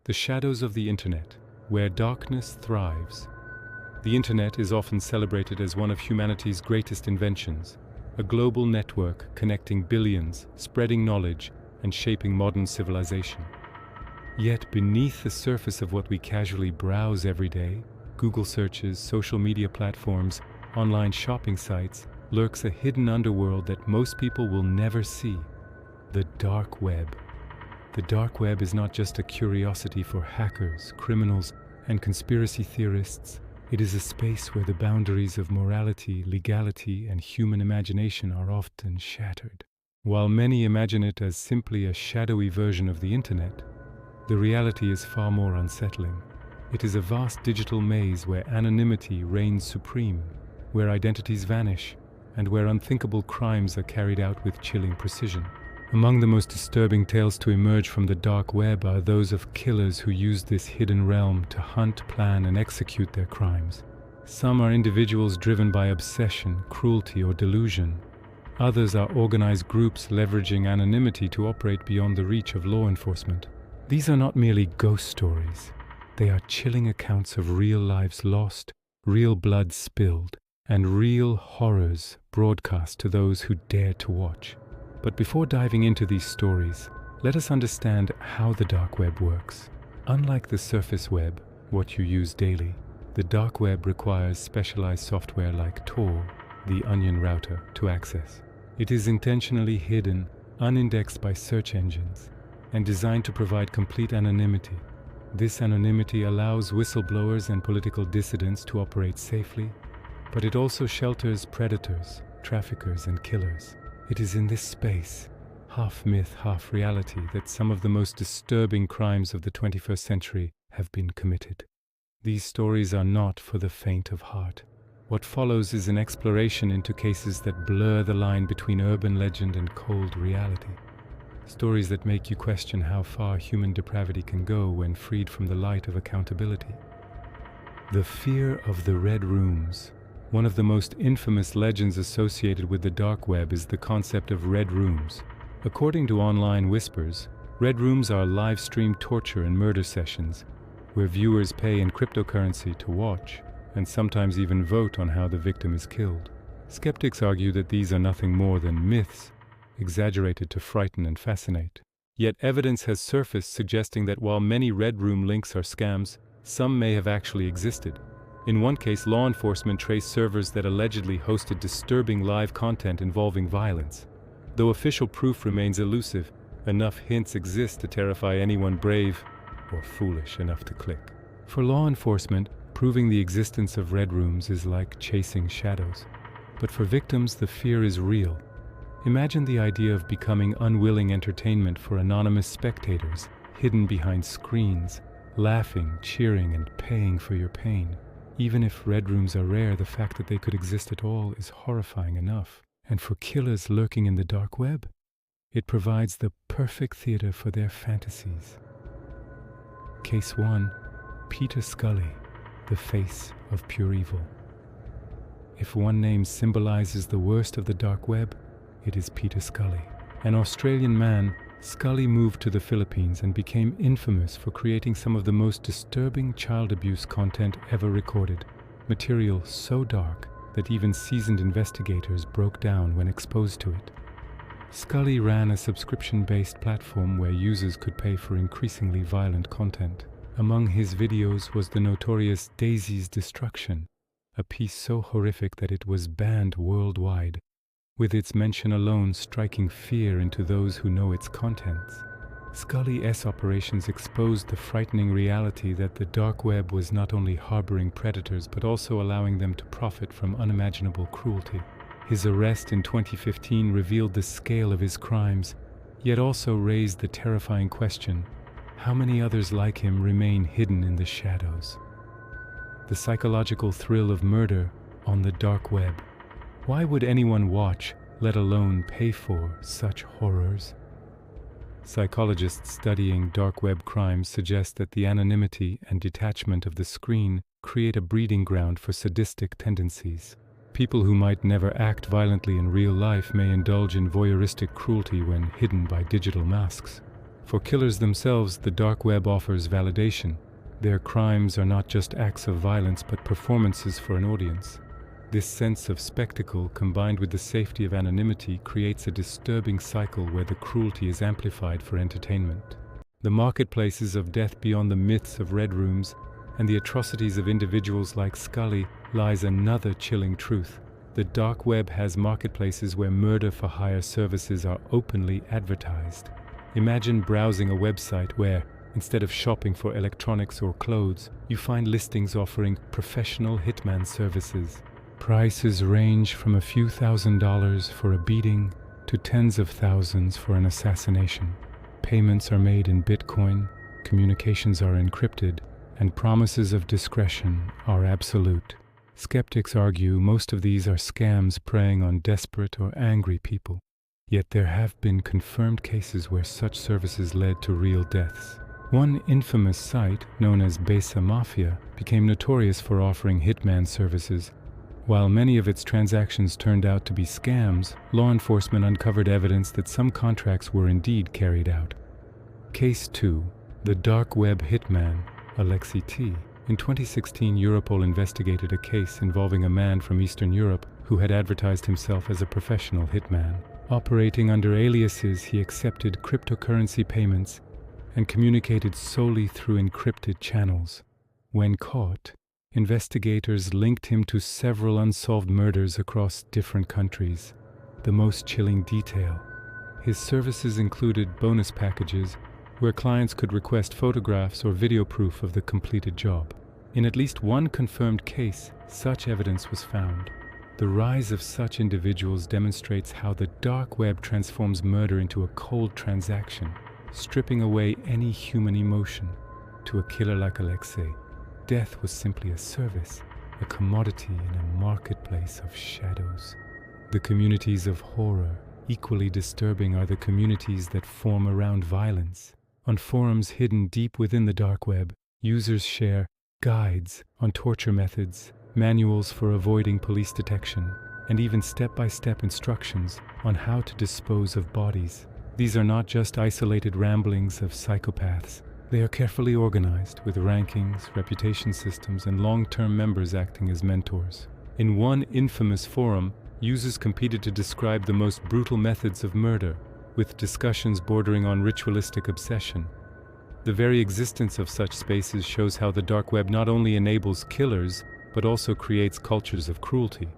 The shadows of the internet, where darkness thrives. The internet is often celebrated as one of humanity's greatest inventions, a global network connecting billions, spreading knowledge, and shaping modern civilization. Yet beneath the surface of what we casually browse every day, Google searches, social media platforms, online shopping sites, lurks a hidden underworld that most people will never see: the dark web. The dark web is not just a curiosity for hackers, criminals, and conspiracy theorists. It is a space where the boundaries of morality, legality, and human imagination are often shattered. While many imagine it as simply a shadowy version of the internet, the reality is far more unsettling. It is a vast digital maze where anonymity reigns supreme, where identities vanish, and where unthinkable crimes are carried out with chilling precision. Among the most disturbing tales to emerge from the dark web are those of killers who use this hidden realm to hunt, plan, and execute their crimes. Some are individuals driven by obsession, cruelty, or delusion. Others are organized groups leveraging anonymity to operate beyond the reach of law enforcement. These are not merely ghost stories. They are chilling accounts of real lives lost, real blood spilled, and real horrors broadcast to those who dare to watch. But before diving into these stories, let us understand how the dark web works. Unlike the surface web, what you use daily, the dark web requires specialized software like Tor, the onion router, to access. It is intentionally hidden, unindexed by search engines, and designed to provide complete anonymity. This anonymity allows whistleblowers and political dissidents to operate safely, but it also shelters predators, traffickers, and killers. It is in this space, half myth, half reality, that some of the most disturbing crimes of the 21st century have been committed. These stories are not for the faint of heart. What follows is an exploration into cases that blur the line between urban legend and cold reality. Stories that make you question how far human depravity can go when freed from the light of accountability. The fear of the Red Rooms. One of the most infamous legends associated with the dark web is the concept of red rooms. According to online whispers, red rooms are live-streamed torture and murder sessions where viewers pay in cryptocurrency to watch and sometimes even vote on how the victim is killed. Skeptics argue that these are nothing more than myths, exaggerated to frighten and fascinate. Yet evidence has surfaced suggesting that while many red room links are scams, some may have actually existed. In one case, law enforcement traced servers that allegedly hosted disturbing live content involving violence. Though official proof remains elusive, enough hints exist to terrify anyone brave or foolish enough to click. For law enforcement, proving the existence of red rooms is like chasing shadows. But for victims, the fear is real. Imagine the idea of becoming unwilling entertainment for anonymous spectators, hidden behind screens, laughing, cheering, and paying for your pain. Even if red rooms are rare, the fact that they could exist at all is horrifying enough. And for killers lurking in the dark web, it provides the perfect theater for their fantasies. Case 1. Peter Scully, the face of pure evil. If one name symbolizes the worst of the dark web, it is Peter Scully. An Australian man, Scully moved to the Philippines and became infamous for creating some of the most disturbing child abuse content ever recorded. Material so dark that even seasoned investigators broke down when exposed to it. Scully ran a subscription-based platform where users could pay for increasingly violent content. Among his videos was the notorious Daisy's Destruction, a piece so horrific that it was banned worldwide, with its mention alone striking fear into those who know its contents. Scully's operations exposed the frightening reality that the dark web was not only harboring predators but also allowing them to profit from unimaginable cruelty. His arrest in 2015 revealed the scale of his crimes, yet also raised the terrifying question: how many others like him remain hidden in the shadows? The psychological thrill of murder on the dark web. Why would anyone watch, let alone pay for, such horrors? Psychologists studying dark web crimes suggest that the anonymity and detachment of the screen create a breeding ground for sadistic tendencies. People who might never act violently in real life may indulge in voyeuristic cruelty when hidden by digital masks. For killers themselves, the dark web offers validation. Their crimes are not just acts of violence but performances for an audience. This sense of spectacle, combined with the safety of anonymity, creates a disturbing cycle where the cruelty is amplified for entertainment. The marketplaces of death beyond the myths of red rooms and the atrocities of individuals like Scully lies another chilling truth. The dark web has marketplaces where murder-for-hire services are openly advertised. Imagine browsing a website where, instead of shopping for electronics or clothes, you find listings offering professional hitman services. Prices range from a few $1,000s for a beating to tens of thousands for an assassination. Payments are made in Bitcoin, communications are encrypted, and promises of discretion are absolute. Skeptics argue most of these are scams preying on desperate or angry people. Yet there have been confirmed cases where such services led to real deaths. One infamous site, known as Besa Mafia, became notorious for offering hitman services. While many of its transactions turned out to be scams, law enforcement uncovered evidence that some contracts were indeed carried out. Case 2. The Dark Web Hitman, Alexei T. In 2016, Europol investigated a case involving a man from Eastern Europe who had advertised himself as a professional hitman. Operating under aliases, he accepted cryptocurrency payments and communicated solely through encrypted channels. When caught, investigators linked him to several unsolved murders across different countries. The most chilling detail: his services included bonus packages where clients could request photographs or video proof of the completed job. In at least one confirmed case, such evidence was found. The rise of such individuals demonstrates how the dark web transforms murder into a cold transaction, stripping away any human emotion. To a killer like Alexei, death was simply a service, a commodity in a marketplace of shadows. The communities of horror, equally disturbing, are the communities that form around violence. On forums hidden deep within the dark web, users share guides on torture methods, manuals for avoiding police detection, and even step-by-step instructions on how to dispose of bodies. These are not just isolated ramblings of psychopaths. They are carefully organized, with rankings, reputation systems, and long-term members acting as mentors. In one infamous forum, users competed to describe the most brutal methods of murder, with discussions bordering on ritualistic obsession. The very existence of such spaces shows how the dark web not only enables killers, but also creates cultures of cruelty.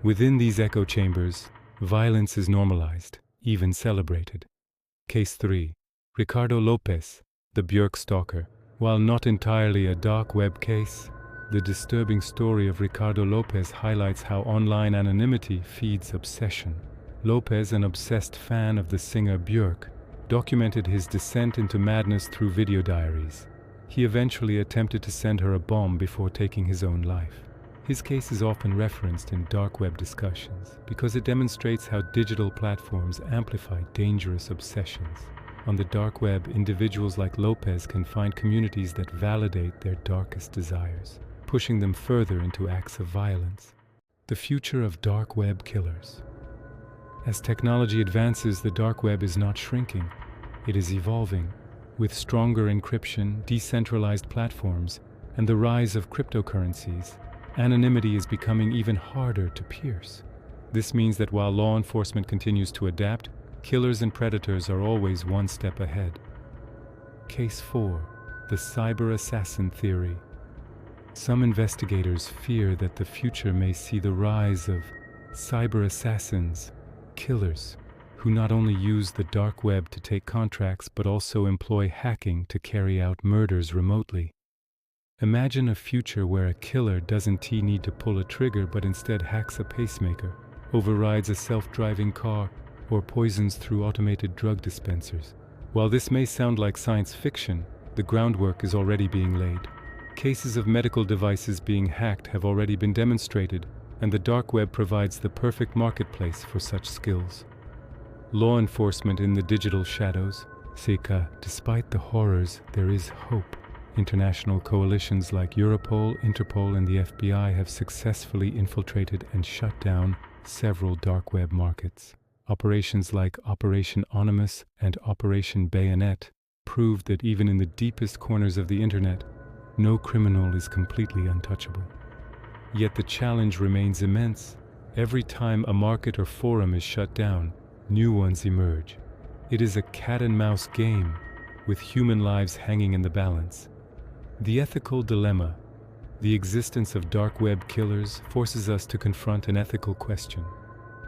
Within these echo chambers, violence is normalized, even celebrated. Case 3. Ricardo Lopez, the Björk stalker. While not entirely a dark web case, the disturbing story of Ricardo Lopez highlights how online anonymity feeds obsession. Lopez, an obsessed fan of the singer Björk, documented his descent into madness through video diaries. He eventually attempted to send her a bomb before taking his own life. His case is often referenced in dark web discussions because it demonstrates how digital platforms amplify dangerous obsessions. On the dark web, individuals like Lopez can find communities that validate their darkest desires, pushing them further into acts of violence. The future of dark web killers. As technology advances, the dark web is not shrinking, it is evolving. With stronger encryption, decentralized platforms, and the rise of cryptocurrencies, anonymity is becoming even harder to pierce. This means that while law enforcement continues to adapt, killers and predators are always one step ahead. Case 4. The Cyber Assassin Theory. Some investigators fear that the future may see the rise of cyber assassins, killers, who not only use the dark web to take contracts but also employ hacking to carry out murders remotely. Imagine a future where a killer doesn't need to pull a trigger but instead hacks a pacemaker, overrides a self-driving car, or poisons through automated drug dispensers. While this may sound like science fiction, the groundwork is already being laid. Cases of medical devices being hacked have already been demonstrated, and the dark web provides the perfect marketplace for such skills. Law enforcement in the digital shadows. Sika, despite the horrors, there is hope. International coalitions like Europol, Interpol, and the FBI have successfully infiltrated and shut down several dark web markets. Operations like Operation Anonymous and Operation Bayonet proved that even in the deepest corners of the internet, no criminal is completely untouchable. Yet the challenge remains immense. Every time a market or forum is shut down, new ones emerge. It is a cat-and-mouse game, with human lives hanging in the balance. The ethical dilemma, the existence of dark web killers, forces us to confront an ethical question.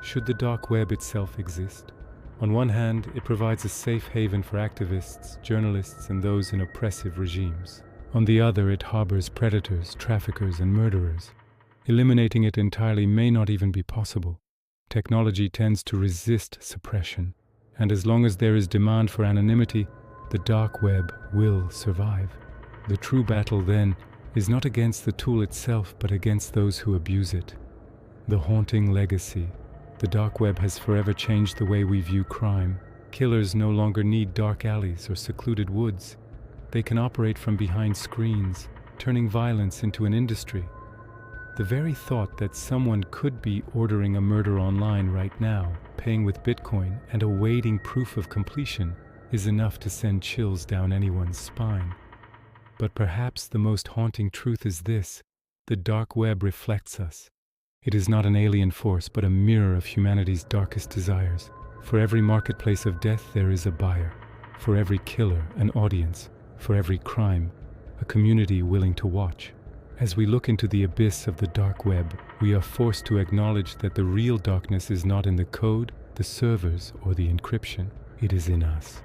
Should the dark web itself exist? On one hand, it provides a safe haven for activists, journalists, and those in oppressive regimes. On the other, it harbors predators, traffickers, and murderers. Eliminating it entirely may not even be possible. Technology tends to resist suppression, and as long as there is demand for anonymity, the dark web will survive. The true battle, then, is not against the tool itself, but against those who abuse it. The haunting legacy. The dark web has forever changed the way we view crime. Killers no longer need dark alleys or secluded woods. They can operate from behind screens, turning violence into an industry. The very thought that someone could be ordering a murder online right now, paying with Bitcoin, and awaiting proof of completion is enough to send chills down anyone's spine. But perhaps the most haunting truth is this: the dark web reflects us. It is not an alien force, but a mirror of humanity's darkest desires. For every marketplace of death, there is a buyer. For every killer, an audience. For every crime, a community willing to watch. As we look into the abyss of the dark web, we are forced to acknowledge that the real darkness is not in the code, the servers, or the encryption. It is in us.